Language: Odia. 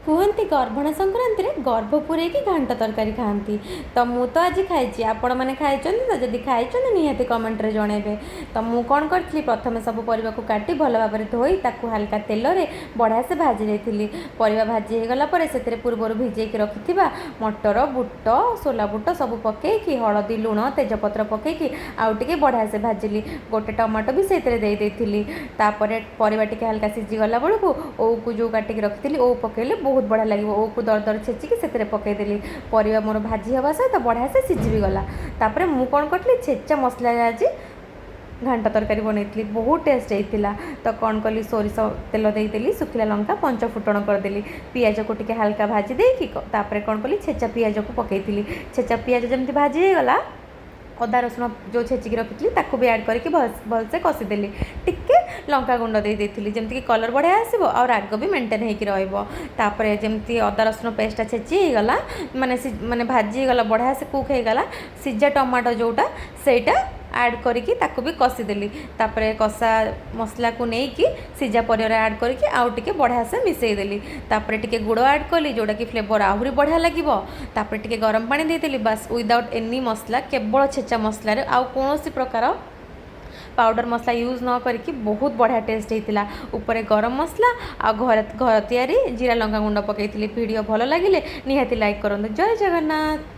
କୁହନ୍ତି ଗର୍ଭଣା ସଂକ୍ରାନ୍ତିରେ ଗର୍ଭ ପୂରେଇକି ଘାଣ୍ଟ ତରକାରୀ ଖାଆନ୍ତି। ତ ମୁଁ ତ ଆଜି ଖାଇଛି, ଆପଣମାନେ ଖାଇଛନ୍ତି ତ? ଯଦି ଖାଇଛନ୍ତି ନିହାତି କମେଣ୍ଟରେ ଜଣାଇବେ। ତ ମୁଁ କ'ଣ କରିଥିଲି, ପ୍ରଥମେ ସବୁ ପରିବାକୁ କାଟି ଭଲ ଭାବରେ ଧୋଇ ତାକୁ ହାଲକା ତେଲରେ ବଢ଼ିଆସେ ଭାଜି ଦେଇଥିଲି। ପରିବା ଭାଜି ହେଇଗଲା ପରେ ସେଥିରେ ପୂର୍ବରୁ ଭିଜେଇକି ରଖିଥିବା ମଟର, ବୁଟ, ସୋଲା ବୁଟ ସବୁ ପକେଇକି ହଳଦୀ, ଲୁଣ, ତେଜପତ୍ର ପକେଇକି ଆଉ ଟିକେ ବଢ଼ିଆସେ ଭାଜିଲି। ଗୋଟେ ଟମାଟୋ ବି ସେଇଥିରେ ଦେଇଥିଲି। ତାପରେ ପରିବା ଟିକେ ହାଲକା ସିଝିଗଲା ବେଳକୁ ଓଉକୁ ଯେଉଁ କାଟିକି ରଖିଥିଲି ଓଉ ପକେଇଲେ ବହୁତ ବଢ଼ିଆ ଲାଗିବ। ଓଉକୁ ଦରଦର ଛେଚିକି ସେଥିରେ ପକେଇଦେଲି। ପରିବା ମୋର ଭାଜି ହେବା ସହିତ ବଢ଼ିଆସେ ସିଝି ବି ଗଲା। ତାପରେ ମୁଁ କ'ଣ କରିଥିଲି, ଛେଚା ମସଲାରେ ଆଜି ଘାଣ୍ଟ ତରକାରୀ ବନେଇଥିଲି, ବହୁତ ଟେଷ୍ଟ ହେଇଥିଲା। ତ କ'ଣ କଲି, ସୋରିଷ ତେଲ ଦେଇଦେଲି, ଶୁଖିଲା ଲଙ୍କା, ପଞ୍ଚ ଫୁଟଣ କରିଦେଲି, ପିଆଜକୁ ଟିକେ ହାଲକା ଭାଜି ଦେଇକି ତାପରେ କ'ଣ କଲି, ଛେଚା ପିଆଜକୁ ପକେଇଥିଲି। ଛେଚା ପିଆଜ ଯେମିତି ଭାଜି ହେଇଗଲା, ଅଦା ରସୁଣ ଯେଉଁ ଛେଚିକି ରଖିଥିଲି ତାକୁ ବି ଆଡ଼୍ କରିକି ଭଲସେ କଷିଦେଲି। ଟିକେ ଲଙ୍କାଗୁଣ୍ଡ ଦେଇଥିଲି ଯେମିତିକି କଲର୍ ବଢ଼ିଆ ଆସିବ ଆଉ ରାଗ ବି ମେଣ୍ଟେନ୍ ହେଇକି ରହିବ। ତାପରେ ଯେମିତି ଅଦା ରସୁଣ ପେଷ୍ଟଟା ଛେଚି ହେଇଗଲା, ମାନେ ଭାଜି ହେଇଗଲା, ବଢ଼ିଆସେ କୁକ୍ ହେଇଗଲା, ସିଝା ଟମାଟୋ ଯେଉଁଟା ସେଇଟା ଆଡ଼୍ କରିକି ତାକୁ ବି କଷିଦେଲି। ତାପରେ କଷା ମସଲାକୁ ନେଇକି ସିଝା ପରିବାରେ ଆଡ଼୍ କରିକି ଆଉ ଟିକେ ବଢ଼ିଆସେ ମିଶାଇଦେଲି। ତାପରେ ଟିକେ ଗୁଡ଼ ଆଡ଼୍ କଲି ଯେଉଁଟାକି ଫ୍ଲେଭର୍ ଆହୁରି ବଢ଼ିଆ ଲାଗିବ। ତାପରେ ଟିକେ ଗରମ ପାଣି ଦେଇଦେଲି। ବାସ୍, ୱିଦାଉଟ୍ ଏନି ମସଲା, କେବଳ ଛେଚା ମସଲାରେ, ଆଉ କୌଣସି ପ୍ରକାର ପାଉଡ଼ର ମସଲା ୟୁଜ୍ ନ କରିକି ବହୁତ ବଢ଼ିଆ ଟେଷ୍ଟ ହେଇଥିଲା। ଉପରେ ଗରମ ମସଲା ଆଉ ଘର ତିଆରି ଜିରା ଲଙ୍କା ଗୁଣ୍ଡ ପକାଇଥିଲି। ଭିଡ଼ିଓ ଭଲ ଲାଗିଲେ ନିହାତି ଲାଇକ୍ କରନ୍ତୁ। ଜୟ ଜଗନ୍ନାଥ।